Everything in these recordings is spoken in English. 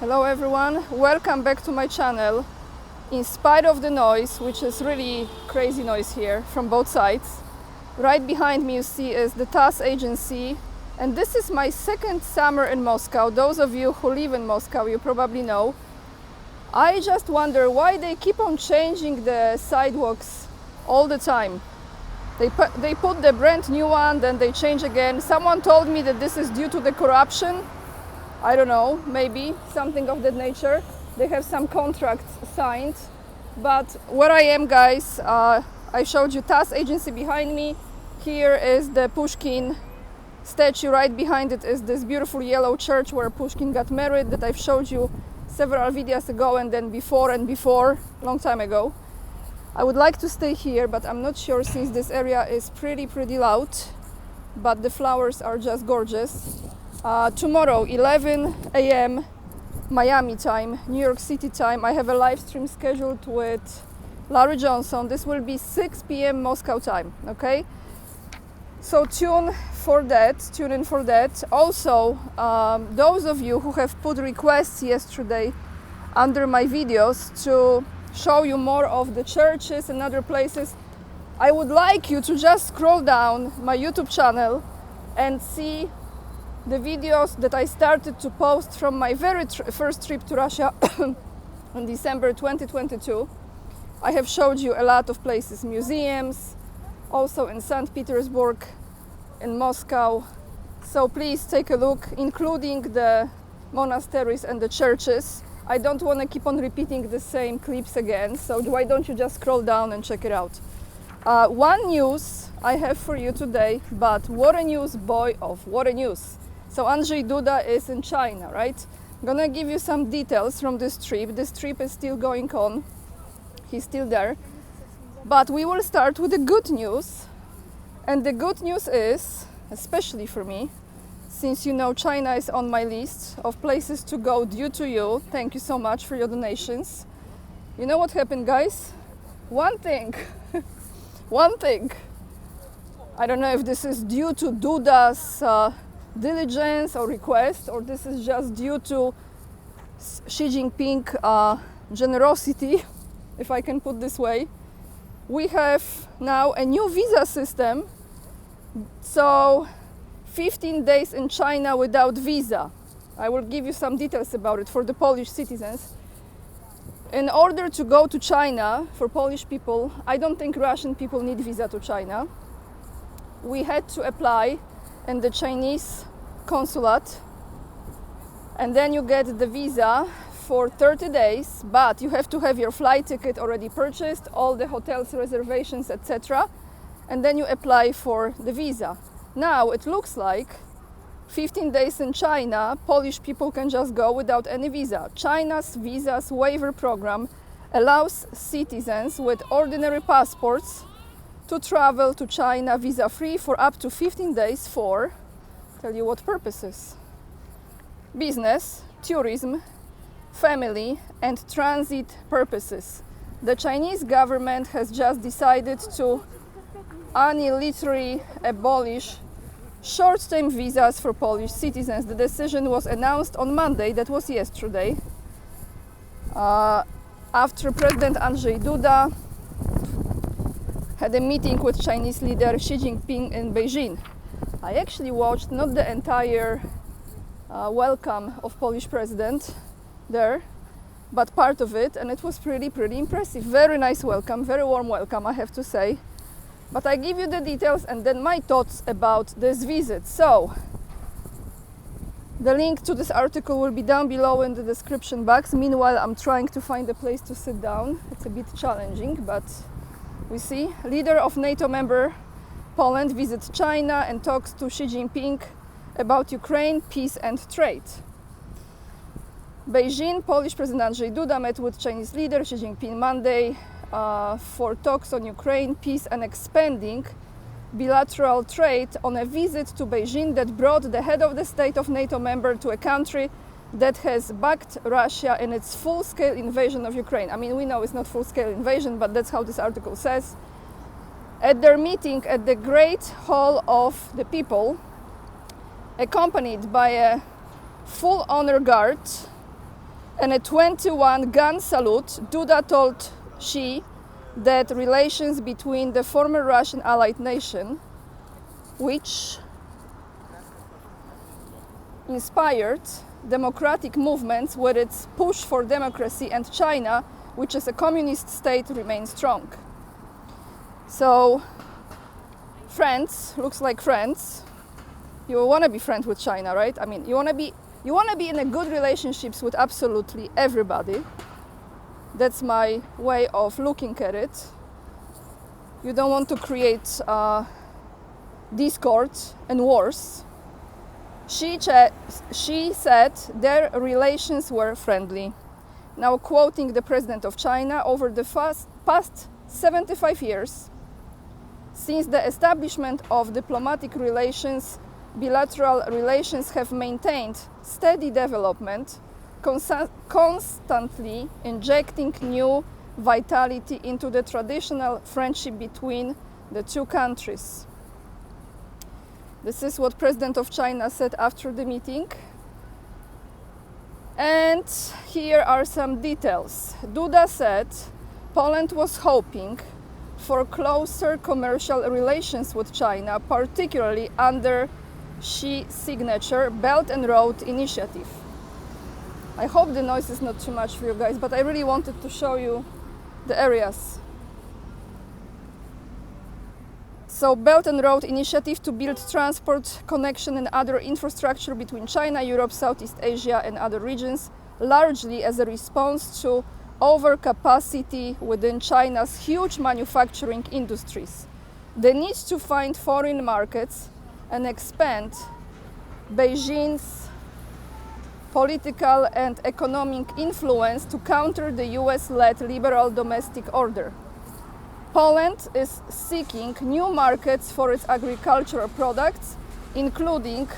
Hello everyone, welcome back to my channel. In spite of the noise, which is really crazy noise here from both sides, right behind me you see is the TASS agency, and this is my second summer in Moscow. Those of you who live in Moscow, you probably know. I just wonder why they keep on changing the sidewalks all the time. They put the brand new one, then they change again. Someone told me that this is due to the corruption. I don't know, maybe something of that nature. They have some contracts signed. But where I am, guys, I showed you TASS agency behind me. Here is the Pushkin statue. Right behind it is this beautiful yellow church where Pushkin got married that I've showed you several videos ago, and then before, long time ago. I would like to stay here, but I'm not sure since this area is pretty loud. But the flowers are just gorgeous. Tomorrow, 11 a.m. Miami time, New York City time, I have a live stream scheduled with Larry Johnson. This will be 6 p.m. Moscow time, okay? So tune in for that. Also, those of you who have put requests yesterday under my videos to show you more of the churches and other places, I would like you to just scroll down my YouTube channel and see the videos that I started to post from my very first trip to Russia in December 2022. I have showed you a lot of places, museums, also in St. Petersburg, in Moscow. So please take a look, including the monasteries and the churches. I don't want to keep on repeating the same clips again, so why don't you just scroll down and check it out. One news I have for you today, but what a news, boy, what a news. So Andrzej Duda is in China, right? I'm gonna give you some details from this trip. This trip is still going on. He's still there. But we will start with the good news. And the good news is, especially for me, since you know China is on my list of places to go due to you. Thank you so much for your donations. You know what happened, guys? One thing. I don't know if this is due to Duda's diligence or request, or this is just due to Xi Jinping generosity, if I can put this way. We have now a new visa system, so 15 days in China without visa. I will give you some details about it for the Polish citizens. In order to go to China, for Polish people, I don't think Russian people need visa to China. We had to apply in the Chinese consulate, and then you get the visa for 30 days, but you have to have your flight ticket already purchased, all the hotels, reservations, etc., and then you apply for the visa. Now it looks like 15 days in China, Polish people can just go without any visa. China's visas waiver program allows citizens with ordinary passports to travel to China visa-free for up to 15 days for, tell you what purposes: business, tourism, family, and transit purposes. The Chinese government has just decided to unilaterally abolish short-term visas for Polish citizens. The decision was announced on Monday, that was yesterday, after President Andrzej Duda had a meeting with Chinese leader Xi Jinping in Beijing. I actually watched not the entire welcome of Polish president there, but part of it, and it was pretty impressive. Very nice welcome, very warm welcome, I have to say. But I give you the details and then my thoughts about this visit. So, the link to this article will be down below in the description box. Meanwhile, I'm trying to find a place to sit down. It's a bit challenging, but we see. Leader of NATO member Poland visits China and talks to Xi Jinping about Ukraine, peace and trade. Beijing, Polish President Andrzej Duda met with Chinese leader Xi Jinping Monday for talks on Ukraine, peace and expanding bilateral trade on a visit to Beijing that brought the head of the state of NATO member to a country that has backed Russia in its full-scale invasion of Ukraine. I mean, we know it's not full-scale invasion, but that's how this article says. At their meeting at the Great Hall of the People, accompanied by a full honor guard, In a 21-gun salute, Duda told Xi that relations between the former Russian allied nation, which inspired democratic movements with its push for democracy, and China, which is a communist state, remain strong. So, friends, looks like friends. You want to be friends with China, right? I mean, you want to be in a good relationships with absolutely everybody. That's my way of looking at it. You don't want to create discord and wars. She said their relations were friendly. Now quoting the President of China, over the past 75 years, since the establishment of diplomatic relations, bilateral relations have maintained steady development, constantly injecting new vitality into the traditional friendship between the two countries. This is what President of China said after the meeting. And here are some details. Duda said Poland was hoping for closer commercial relations with China, particularly under Xi's signature Belt and Road Initiative. I hope the noise is not too much for you guys, but I really wanted to show you the areas. So, Belt and Road Initiative to build transport connection and other infrastructure between China, Europe, Southeast Asia and other regions, largely as a response to overcapacity within China's huge manufacturing industries. The need to find foreign markets and expand Beijing's political and economic influence to counter the US-led liberal domestic order. Poland is seeking new markets for its agricultural products, including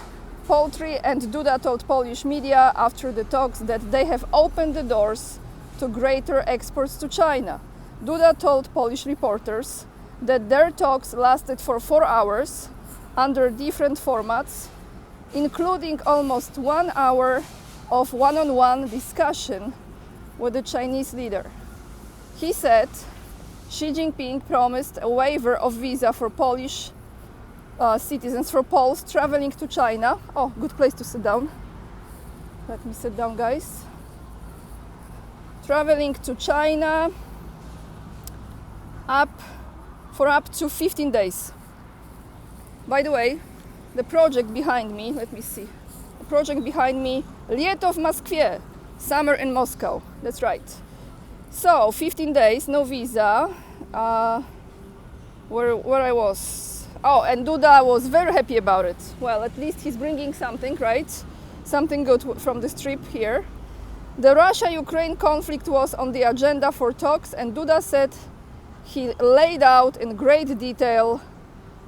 poultry, and Duda told Polish media after the talks that they have opened the doors to greater exports to China. Duda told Polish reporters that their talks lasted for 4 hours under different formats, including almost 1 hour of one-on-one discussion with the Chinese leader. He said Xi Jinping promised a waiver of visa for Polish citizens, for Poles traveling to China. Oh, good place to sit down. Let me sit down, guys. Traveling to China for up to 15 days. By the way, the project behind me, let me see. The project behind me, Лето в Москве, summer in Moscow. That's right. So, 15 days, no visa. Where I was. Oh, and Duda was very happy about it. Well, at least he's bringing something, right? Something good from this trip here. The Russia-Ukraine conflict was on the agenda for talks, and Duda said he laid out in great detail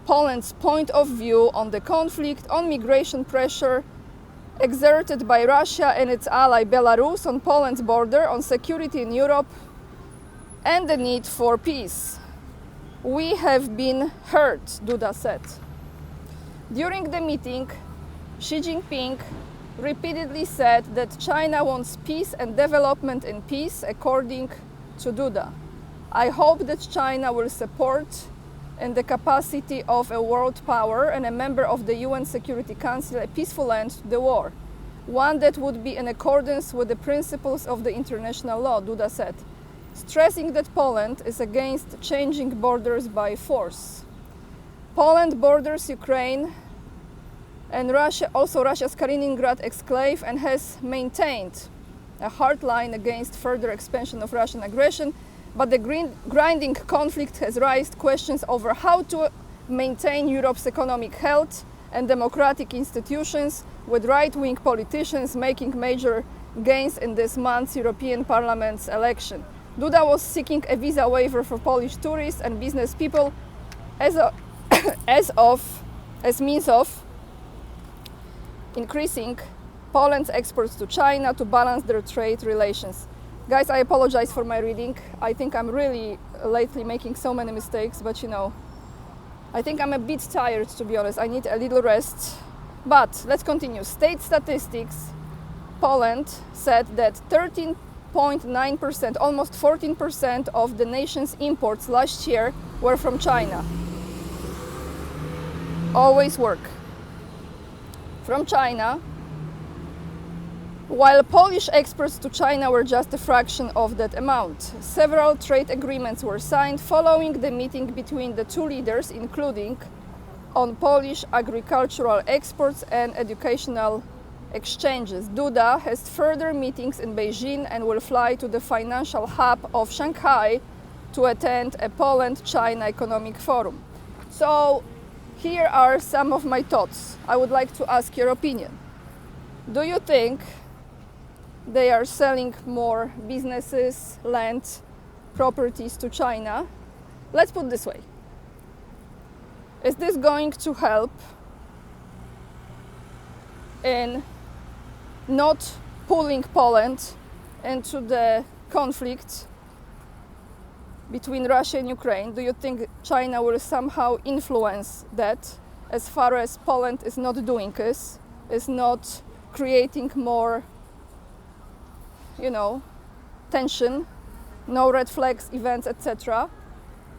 Poland's point of view on the conflict, on migration pressure exerted by Russia and its ally Belarus on Poland's border, on security in Europe, and the need for peace. We have been hurt, Duda said. During the meeting, Xi Jinping repeatedly said that China wants peace and development in peace, according to Duda. I hope that China will support in the capacity of a world power and a member of the UN Security Council a peaceful end to the war, one that would be in accordance with the principles of the international law, Duda said, stressing that Poland is against changing borders by force. Poland borders Ukraine and Russia, also Russia's Kaliningrad exclave, and has maintained a hard line against further expansion of Russian aggression, but the grinding conflict has raised questions over how to maintain Europe's economic health and democratic institutions, with right-wing politicians making major gains in this month's European Parliament's election. Duda was seeking a visa waiver for Polish tourists and business people as means of increasing Poland's exports to China to balance their trade relations. Guys, I apologize for my reading. I think I'm really lately making so many mistakes, but you know, I think I'm a bit tired, to be honest. I need a little rest. But let's continue. State statistics Poland said that 13.9%, almost 14% of the nation's imports last year were from China. Always work. From China, while Polish exports to China were just a fraction of that amount. Several trade agreements were signed following the meeting between the two leaders, including on Polish agricultural exports and educational exchanges. Duda has further meetings in Beijing and will fly to the financial hub of Shanghai to attend a Poland-China economic forum. So here are some of my thoughts. I would like to ask your opinion. Do you think they are selling more businesses, land, properties to China? Let's put it this way. Is this going to help in not pulling Poland into the conflict between Russia and Ukraine? Do you think China will somehow influence that, as far as Poland is not doing this, is not creating more, tension, no red flags events, etc.,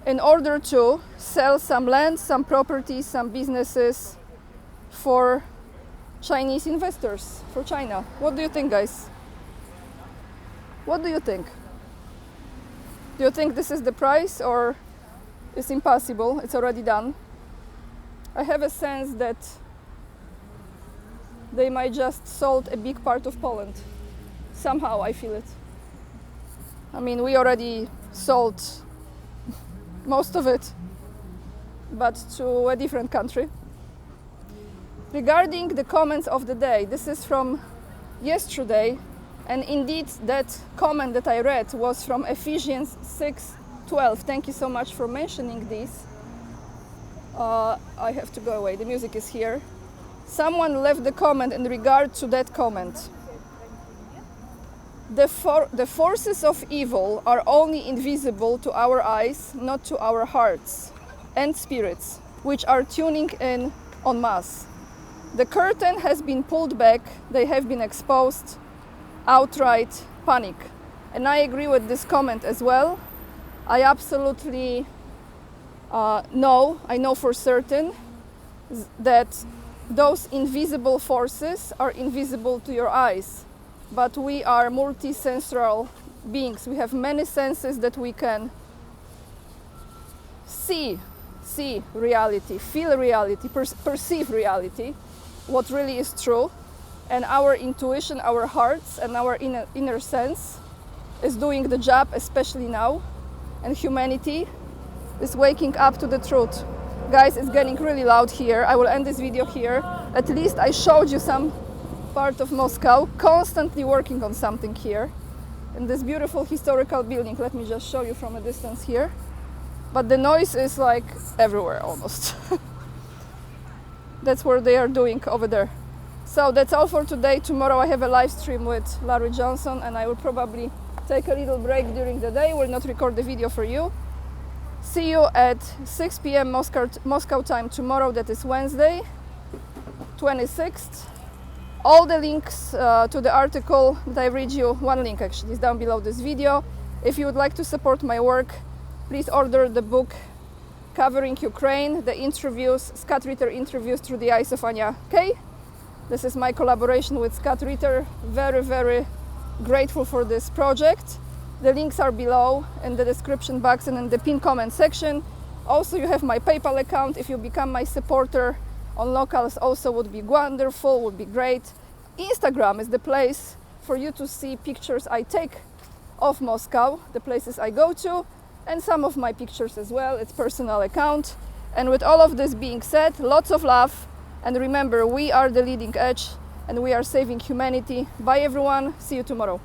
in order to sell some land, some properties, some businesses for Chinese investors, for China? What do you think, guys? What do you think? Do you think this is the price, or it's impossible, it's already done? I have a sense that they might just sold a big part of Poland. Somehow I feel it. I mean, we already sold most of it, but to a different country. Regarding the comments of the day, this is from yesterday, and indeed that comment that I read was from Ephesians 6:12. Thank you so much for mentioning this. I have to go away, the music is here. Someone left the comment in regard to that comment. The forces of evil are only invisible to our eyes, not to our hearts and spirits, which are tuning in en masse. The curtain has been pulled back, they have been exposed, outright panic. And I agree with this comment as well. I absolutely I know for certain that those invisible forces are invisible to your eyes. But we are multisensory beings. We have many senses that we can see reality, feel reality, perceive reality, what really is true. And our intuition, our hearts, and our inner sense is doing the job, especially now. And humanity is waking up to the truth. Guys, it's getting really loud here. I will end this video here. At least I showed you some part of Moscow, constantly working on something here in this beautiful historical building. Let me just show you from a distance here. But the noise is like everywhere almost. That's what they are doing over there. So that's all for today. Tomorrow I have a live stream with Larry Johnson, and I will probably take a little break during the day. Will not record the video for you. See you at 6 p.m. Moscow time tomorrow. That is Wednesday, 26th. All the links to the article that I read you, one link actually, is down below this video. If you would like to support my work, please order the book covering Ukraine, the interviews, Scott Ritter interviews through the eyes of ANIA. Okay? This is my collaboration with Scott Ritter. Very, very grateful for this project. The links are below in the description box and in the pinned comment section. Also, you have my PayPal account. If you become my supporter on locals, also would be wonderful, would be great. Instagram is the place for you to see pictures I take of Moscow, the places I go to, and some of my pictures as well. It's personal account. And with all of this being said, lots of love, and remember, we are the leading edge and we are saving humanity. Bye everyone, see you tomorrow.